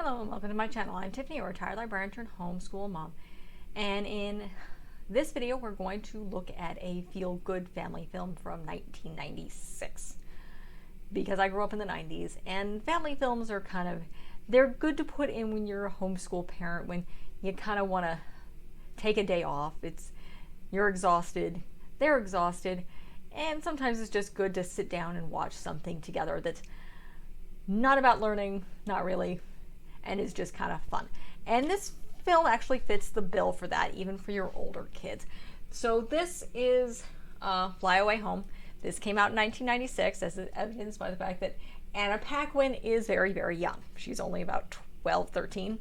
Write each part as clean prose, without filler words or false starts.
Hello and welcome to my channel. I'm Tiffany, a retired librarian turned homeschool mom. And in this video, we're going to look at a feel-good family film from 1996. Because I grew up in the 90s, and family films are they're good to put in when you're a homeschool parent, when you kind of want to take a day off. You're exhausted, they're exhausted, and sometimes it's just good to sit down and watch something together that's not about learning, not really, and is just kind of fun. And this film actually fits the bill for that, even for your older kids. So this is Fly Away Home. This came out in 1996, as evidenced by the fact that Anna Paquin is very, very young. She's only about 12, 13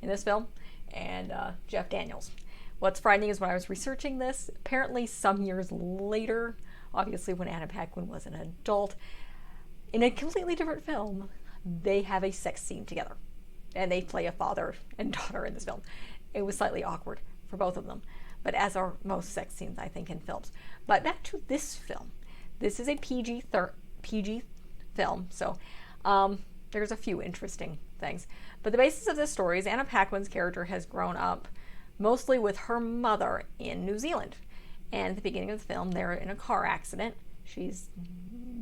in this film, and Jeff Daniels. What's frightening is when I was researching this, apparently some years later, obviously when Anna Paquin was an adult, in a completely different film, they have a sex scene together. And they play a father and daughter in this film. It was slightly awkward for both of them, but as are most sex scenes, I think, in films. But back to this film. This is a PG film, so there's a few interesting things. But the basis of this story is Anna Paquin's character has grown up mostly with her mother in New Zealand. And at the beginning of the film, they're in a car accident.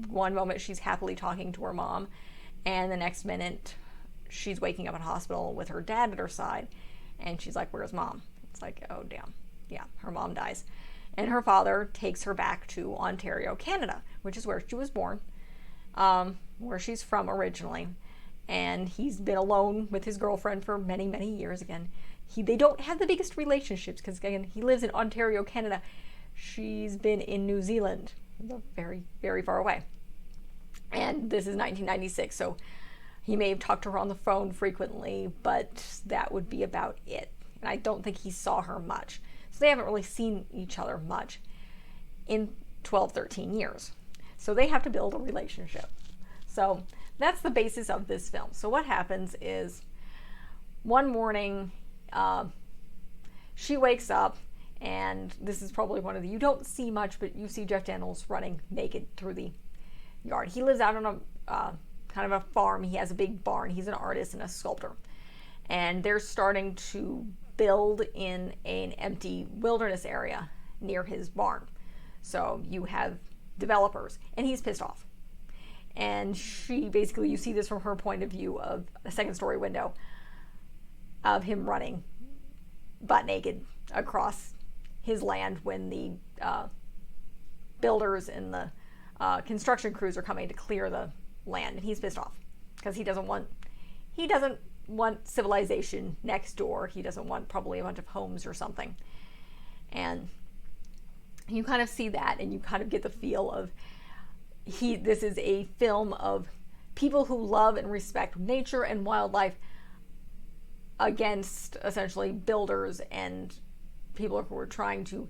One moment she's happily talking to her mom, and the next minute she's waking up in a hospital with her dad at her side, and she's like, "Where's mom?" It's like, oh damn, yeah, her mom dies. And her father takes her back to Ontario, Canada, which is where she was born, where she's from originally. And he's been alone with his girlfriend for many, many years. Again, they don't have the biggest relationships because, again, he lives in Ontario, Canada. She's been in New Zealand, very, very far away. And this is 1996, so he may have talked to her on the phone frequently, but that would be about it. And I don't think he saw her much. So they haven't really seen each other much in 12, 13 years. So they have to build a relationship. So that's the basis of this film. So what happens is one morning she wakes up, and this is probably one of you don't see much, but you see Jeff Daniels running naked through the yard. He lives out on a kind of a farm. He has a big barn. He's an artist and a sculptor. And they're starting to build in an empty wilderness area near his barn. So you have developers, and he's pissed off. And she basically, you see this from her point of view of a second story window of him running butt naked across his land when the builders and the construction crews are coming to clear the land, and he's pissed off because he doesn't want civilization next door. He doesn't want probably a bunch of homes or something. And you kind of see that, and you kind of get the feel of this is a film of people who love and respect nature and wildlife against essentially builders and people who are trying to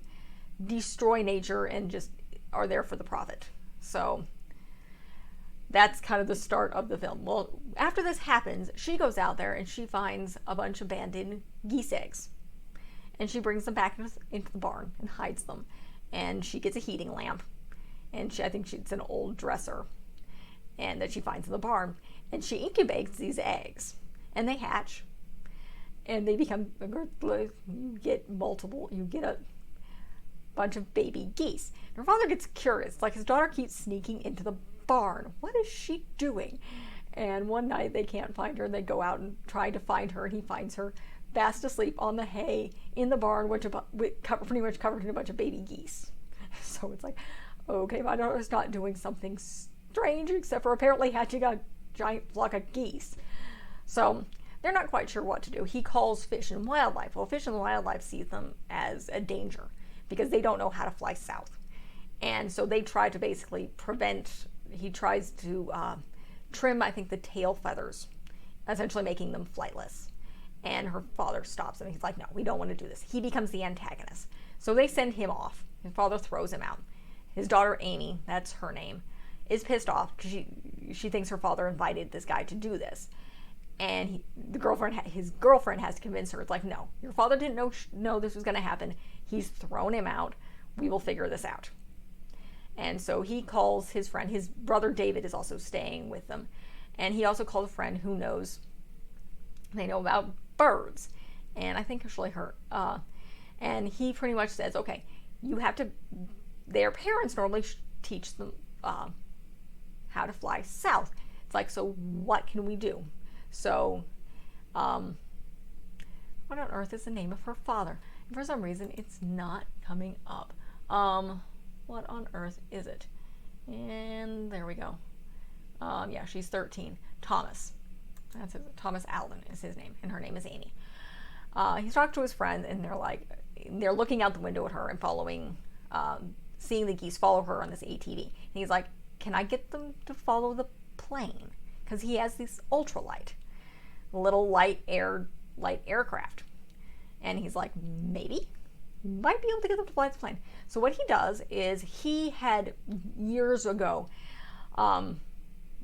destroy nature and just are there for the profit. So that's kind of the start of the film. Well, after this happens, she goes out there and she finds a bunch of abandoned geese eggs. And she brings them back into the barn and hides them. And she gets a heating lamp. And I think it's an old dresser. And that she finds in the barn. And she incubates these eggs. And they hatch. And they become, you get a bunch of baby geese. And her father gets curious. Like, his daughter keeps sneaking into the barn. What is she doing? And one night they can't find her, and they go out and try to find her, and he finds her fast asleep on the hay in the barn, pretty much covered in a bunch of baby geese. So it's like, okay, my daughter's not doing something strange, except for apparently hatching a giant flock of geese. So they're not quite sure what to do. He calls Fish and Wildlife. Well, Fish and Wildlife sees them as a danger because they don't know how to fly south. And so they try to basically he tries to trim, I think, the tail feathers, essentially making them flightless. And her father stops him. He's like, no, we don't want to do this. He becomes the antagonist. So they send him off. His father throws him out. His daughter, Amy, that's her name, is pissed off because she thinks her father invited this guy to do this. And his girlfriend has to convince her. It's like, no, your father didn't know this was going to happen. He's thrown him out. We will figure this out. And so he calls his friend. His brother David is also staying with them. And he also calls a friend who knows They know about birds, and I think actually her. And he pretty much says, okay, you have to. Their parents normally teach them how to fly south. It's like, so what can we do? So, what on earth is the name of her father? And for some reason, it's not coming up. What on earth is it? And there we go. Yeah, she's 13. Thomas. That's it. Thomas Allen is his name, and her name is Amy. He's talked to his friend, and they're looking out the window at her and following, seeing the geese follow her on this ATV. And he's like, can I get them to follow the plane? Because he has this ultralight, little light aircraft. And he's like, maybe. Might be able to get them to fly the plane. So what he does is he had years ago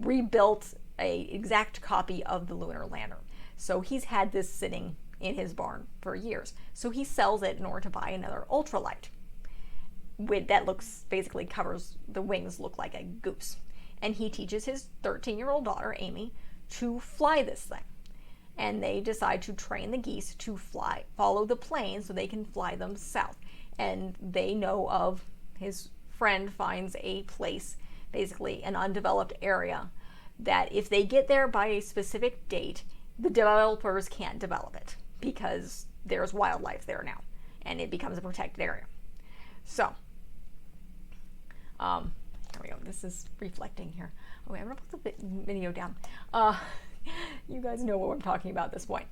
rebuilt a exact copy of the lunar lander. So he's had this sitting in his barn for years. So he sells it in order to buy another ultralight. That looks, basically covers the wings, look like a goose. And he teaches his 13-year-old daughter, Amy, to fly this thing. And they decide to train the geese to follow the plane so they can fly them south. And they know of, his friend finds a place, basically an undeveloped area, that if they get there by a specific date, the developers can't develop it because there's wildlife there now and it becomes a protected area. So, here we go. This is reflecting here. Okay, I'm gonna put the video down. You guys know what I'm talking about at this point.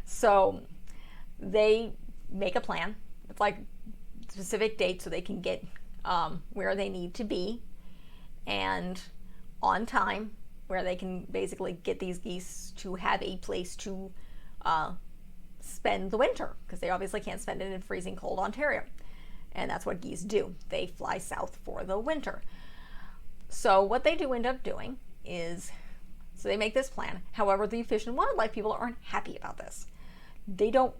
So they make a plan. It's like specific dates so they can get where they need to be and on time, where they can basically get these geese to have a place to spend the winter, because they obviously can't spend it in freezing cold Ontario. And that's what geese do. They fly south for the winter. So what they do end up doing is, so they make this plan. However, the Fish and Wildlife people aren't happy about this. They don't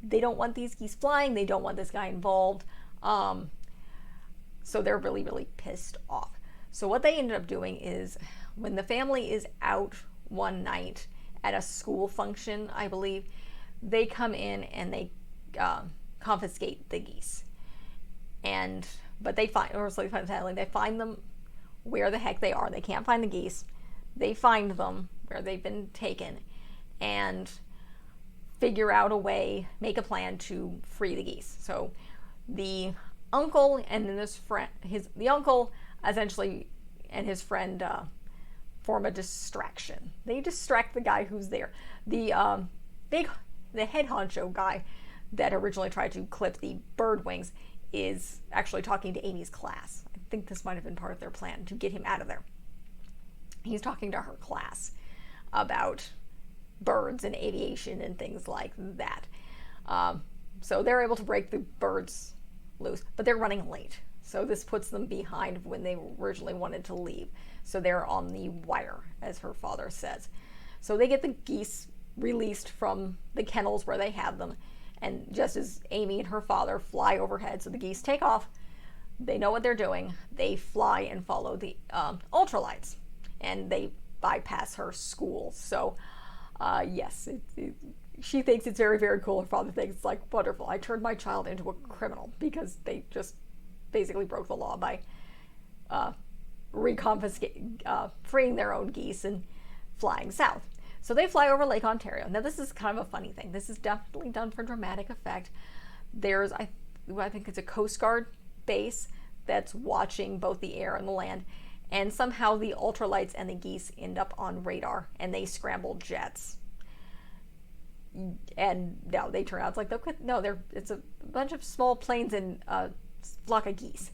want these geese flying. They don't want this guy involved. So they're really, really pissed off. So what they ended up doing is, when the family is out one night at a school function, I believe, they come in and they confiscate the geese. But they find them where the heck they are. They can't find the geese. They find them where they've been taken and figure out a way, make a plan to free the geese. So the uncle and then the uncle essentially and his friend form a distraction. They distract the guy who's there. The head honcho guy that originally tried to clip the bird wings is actually talking to Amy's class. I think this might have been part of their plan to get him out of there. He's talking to her class about birds and aviation and things like that. So they're able to break the birds loose, but they're running late. So this puts them behind when they originally wanted to leave. So they're on the wire, as her father says. So they get the geese released from the kennels where they have them. And just as Amy and her father fly overhead, so the geese take off, they know what they're doing. They fly and follow the ultralights. And they bypass her school. So, yes, she thinks it's very, very cool. Her father thinks it's like wonderful. I turned my child into a criminal because they just basically broke the law by freeing their own geese and flying south. So they fly over Lake Ontario. Now, this is kind of a funny thing. This is definitely done for dramatic effect. There's, I think it's a Coast Guard base that's watching both the air and the land. And somehow the ultralights and the geese end up on radar, and they scramble jets. And no, they turn out, it's like, it's a bunch of small planes and a flock of geese.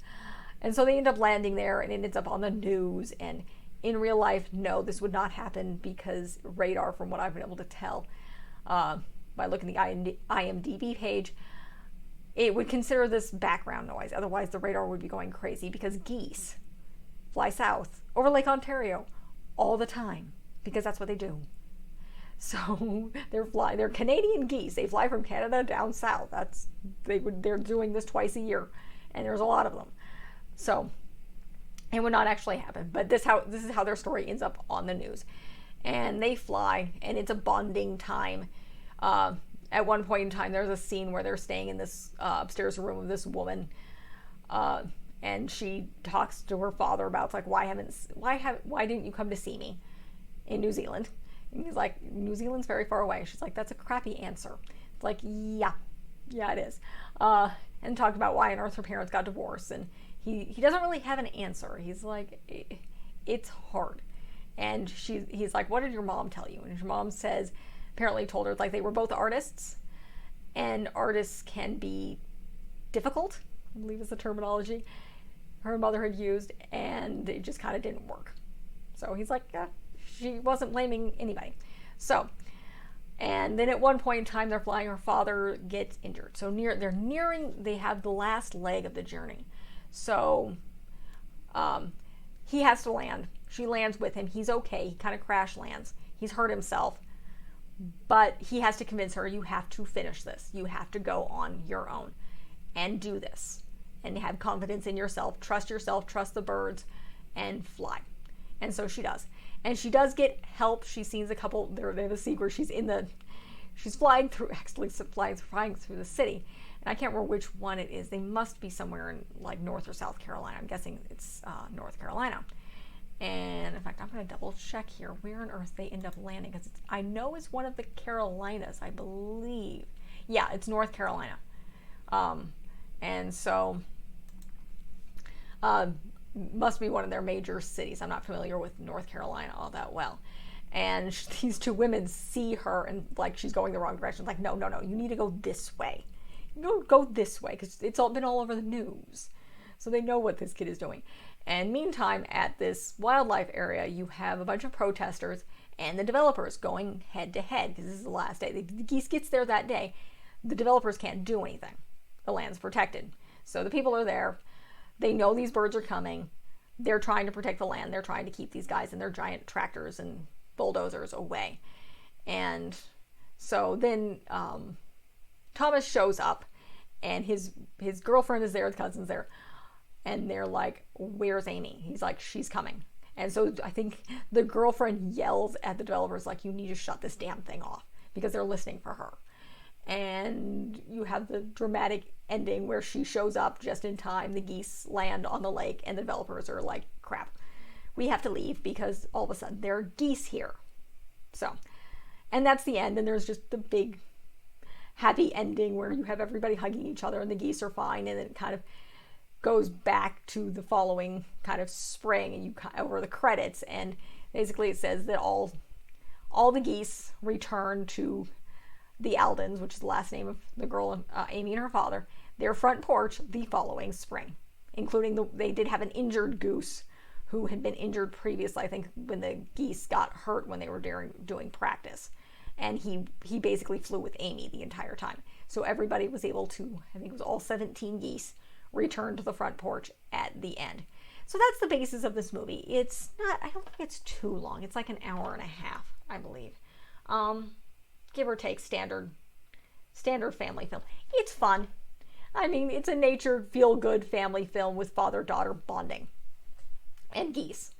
And so they end up landing there, and it ends up on the news. And in real life, no, this would not happen, because radar, from what I've been able to tell by looking at the IMDb page, it would consider this background noise. Otherwise, the radar would be going crazy, because geese fly south over Lake Ontario all the time, because that's what they do. So they're Canadian geese. They fly from Canada down south. They're doing this twice a year, and there's a lot of them. So it would not actually happen, but this is how their story ends up on the news. And they fly, and it's a bonding time At one point in time, there's a scene where they're staying in this upstairs room of this woman, and she talks to her father about, it's like, why didn't you come to see me in New Zealand? And he's like, New Zealand's very far away. She's like, that's a crappy answer. It's like, yeah, it is. And talked about why on earth her parents got divorced, and he doesn't really have an answer. He's like, it's hard. And he's like, what did your mom tell you? And her mom says, apparently told her, like, they were both artists, and artists can be difficult, I believe is the terminology her mother had used, and it just kind of didn't work. So he's like, she wasn't blaming anybody. So, and then at one point in time, they're flying, her father gets injured. So they have the last leg of the journey. So he has to land. She lands with him. He's okay. He kind of crash lands. He's hurt himself. But he has to convince her, you have to finish this. You have to go on your own and do this. And have confidence in yourself, trust the birds, and fly. And so she does. And she does get help. She sees a couple, they have a scene where she's flying through the city. And I can't remember which one it is. They must be somewhere in like North or South Carolina. I'm guessing it's North Carolina. And in fact, I'm going to double check here where on earth they end up landing, because I know it's one of the Carolinas, I believe. Yeah, it's North Carolina. And so must be one of their major cities. I'm not familiar with North Carolina all that well. And these two women see her, and like she's going the wrong direction. Like, no, you need to go this way. Go this way, because it's been all over the news. So they know what this kid is doing. And meantime, at this wildlife area, you have a bunch of protesters and the developers going head to head, because this is the last day. The Geese gets there that day. The developers can't do anything. The land's protected. So the people are there. They know these birds are coming. They're trying to protect the land. They're trying to keep these guys and their giant tractors and bulldozers away. And so then Thomas shows up, and his girlfriend is there, his cousin's there. And they're like, where's Amy? He's like, she's coming. And so I think the girlfriend yells at the developers, like, you need to shut this damn thing off, because they're listening for her. And you have the dramatic ending where she shows up just in time. The geese land on the lake, and the developers are like, crap, we have to leave, because all of a sudden there are geese here. So, and that's the end. And there's just the big happy ending where you have everybody hugging each other and the geese are fine. And then it kind of goes back to the following kind of spring, and you over the credits, and basically it says that all the geese return to the Aldens, which is the last name of the girl, Amy, and her father, their front porch the following spring, including they did have an injured goose who had been injured previously, I think, when the geese got hurt when they were doing practice, and he basically flew with Amy the entire time. So everybody was able to, I think it was all 17 geese, return to the front porch at the end. So that's the basis of this movie. It's not, I don't think it's too long. It's like an hour and a half, I believe. Give or take, standard family film. It's fun. I mean, it's a nature feel-good family film with father-daughter bonding and geese.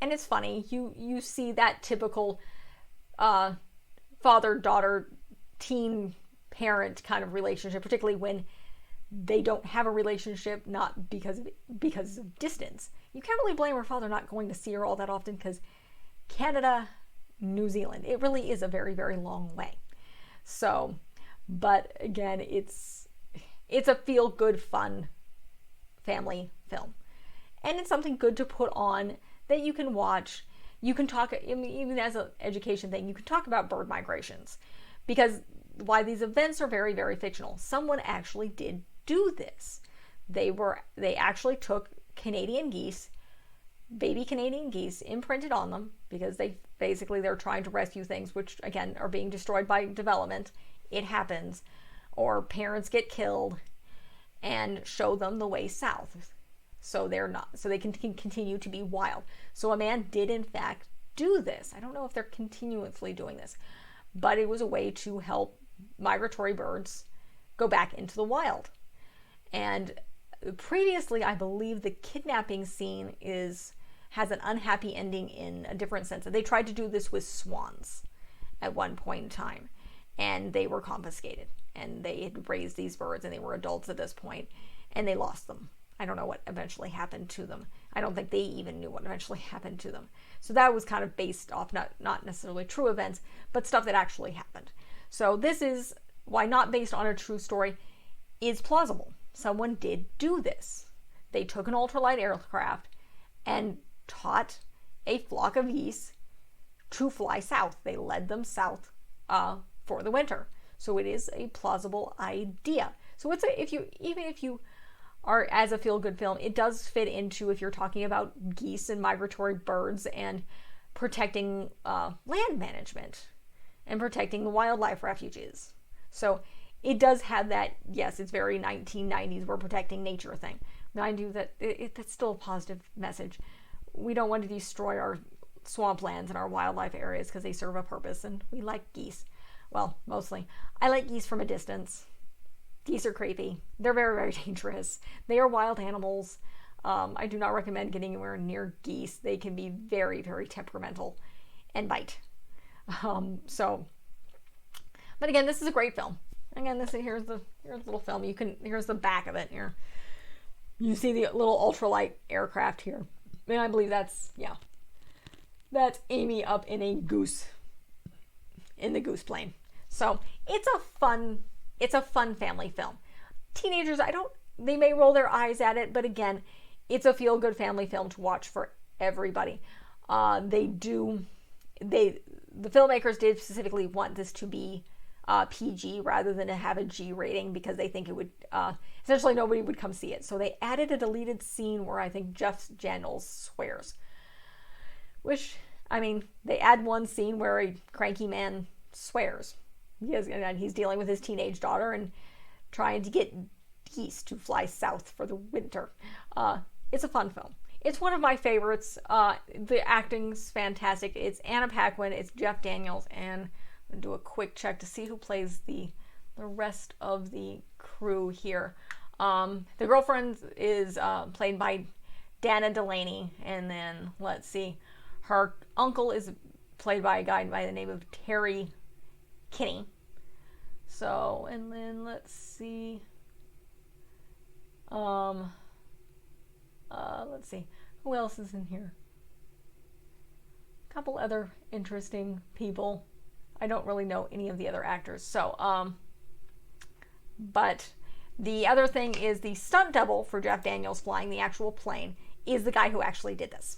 And it's funny. You see that typical father-daughter teen parent kind of relationship, particularly when they don't have a relationship, not because of distance. You can't really blame her father not going to see her all that often, because Canada, New Zealand, it really is a very, very long way. So, but again, it's a feel-good, fun family film. And it's something good to put on that you can watch. You can talk, even as an education thing, you can talk about bird migrations, because while these events are very, very fictional, someone actually did do this. They actually took Canadian geese, baby Canadian geese, imprinted on them, because they're trying to rescue things which again are being destroyed by development. It happens, or parents get killed, and show them the way south, so they can continue to be wild. So a man did in fact do this. I don't know if they're continuously doing this, but it was a way to help migratory birds go back into the wild. And previously, I believe the kidnapping scene has an unhappy ending in a different sense. They tried to do this with swans at one point in time. and they were confiscated. And they had raised these birds, and they were adults at this point, and they lost them. I don't know what eventually happened to them. I don't think they even knew what eventually happened to them. So that was kind of based off not necessarily true events, but stuff that actually happened. So this is why not based on a true story is plausible. Someone did do this. They took an ultralight aircraft and taught a flock of geese to fly south. They led them south for the winter. So it is a plausible idea. So it's even if you are as a feel-good film, it does fit into if you're talking about geese and migratory birds and protecting land management and protecting the wildlife refuges. So it does have that, yes, it's very 1990s, we're protecting nature thing. Mind you, that's still a positive message. We don't want to destroy our swamplands and our wildlife areas because they serve a purpose, and we like geese. Well, mostly. I like geese from a distance. Geese are creepy. They're very, very dangerous. They are wild animals. I do not recommend getting anywhere near geese. They can be very, very temperamental and bite. But again, this is a great film. Again, here's the little film. Here's the back of it here. You see the little ultralight aircraft here. And I believe that's That's Amy up in the goose plane. So it's a fun family film. Teenagers, they may roll their eyes at it, but again, it's a feel-good family film to watch for everybody. The filmmakers did specifically want this to be PG rather than to have a G rating because they think it would, essentially nobody would come see it. So they added a deleted scene where I think Jeff Daniels swears. Which, I mean, they add one scene where a cranky man swears. He's dealing with his teenage daughter and trying to get geese to fly south for the winter. It's a fun film. It's one of my favorites. The acting's fantastic. It's Anna Paquin, it's Jeff Daniels, and I'm going to do a quick check to see who plays the rest of the crew here. The girlfriend is played by Dana Delaney, and then, let's see, her uncle is played by a guy by the name of Terry Kinney. So, and then let's see. Let's see. Who else is in here? A couple other interesting people. I don't really know any of the other actors. So, but the other thing is the stunt double for Jeff Daniels flying the actual plane is the guy who actually did this.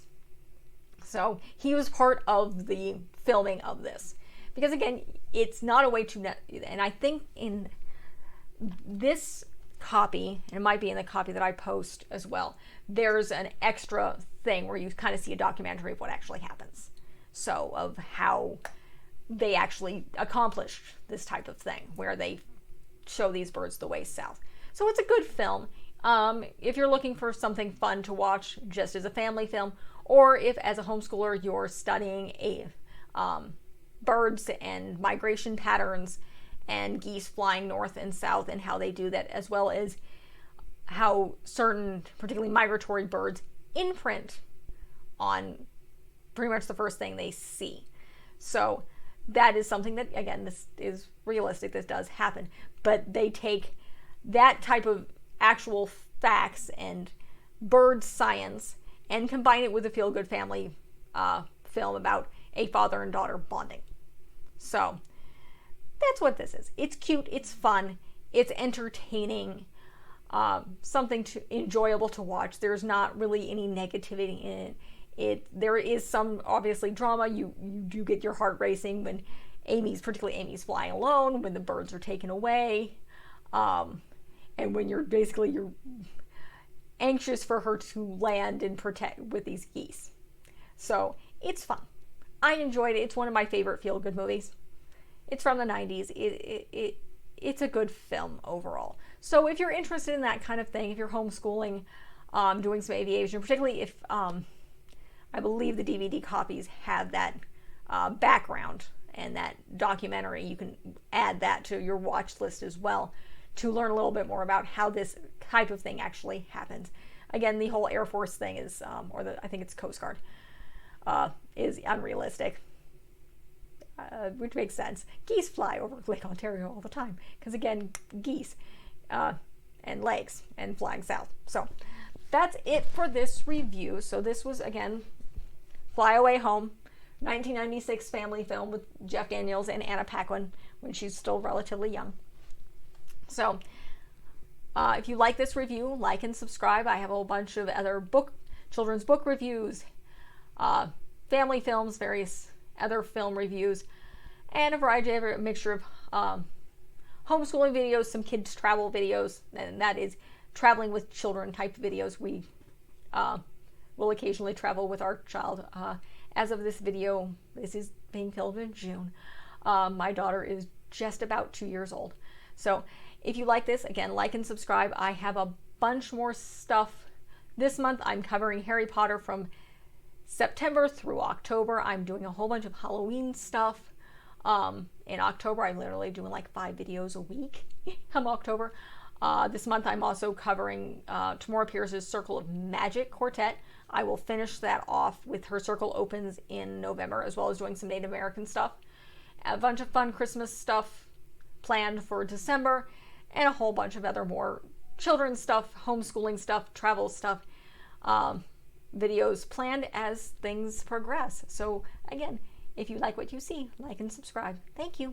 So he was part of the filming of this. Because again, it's not a way to, and I think in this copy, and it might be in the copy that I post as well, there's an extra thing where you kind of see a documentary of what actually happens. So of how they actually accomplished this type of thing, where they show these birds the way south. So it's a good film. If you're looking for something fun to watch just as a family film, or if as a homeschooler you're studying birds and migration patterns and geese flying north and south and how they do that, as well as how certain particularly migratory birds imprint on pretty much the first thing they see. So that is something that, again, this is realistic, this does happen, but they take that type of actual facts and bird science and combine it with a feel-good family film about a father and daughter bonding. So that's what this is. It's cute, it's fun, it's entertaining, something enjoyable to watch. There's not really any negativity in it. There is some, obviously, drama. You do get your heart racing when particularly Amy's flying alone, when the birds are taken away, and when you're anxious for her to land and protect with these geese. So it's fun. I enjoyed it. It's one of my favorite feel-good movies. It's from the 90s. It's a good film overall. So if you're interested in that kind of thing, if you're homeschooling, doing some aviation, particularly if I believe the DVD copies have that background and that documentary, you can add that to your watch list as well to learn a little bit more about how this type of thing actually happens. Again, the whole Air Force thing is, I think it's Coast Guard, is unrealistic. which makes sense. Geese fly over Lake Ontario all the time because, again, geese and legs and flying south. So that's it for this review. So this was, again, Fly Away Home, 1996 family film with Jeff Daniels and Anna Paquin when she's still relatively young. So if you like this review, like and subscribe. I have a whole bunch of other children's book reviews, family films, various other film reviews, and a variety of a mixture of homeschooling videos, some kids travel videos, and that is traveling with children type videos. We will occasionally travel with our child. As of this video, this is being filmed in June. My daughter is just about 2 years old. So if you like this, again, like and subscribe. I have a bunch more stuff. This month I'm covering Harry Potter from September through October. I'm doing a whole bunch of Halloween stuff. In October, I'm literally doing like 5 videos a week from October. This month I'm also covering Tamora Pierce's Circle of Magic Quartet. I will finish that off with her Circle Opens in November, as well as doing some Native American stuff. A bunch of fun Christmas stuff planned for December, and a whole bunch of other more children's stuff, homeschooling stuff, travel stuff, videos planned as things progress. So again, if you like what you see, like and subscribe. Thank you.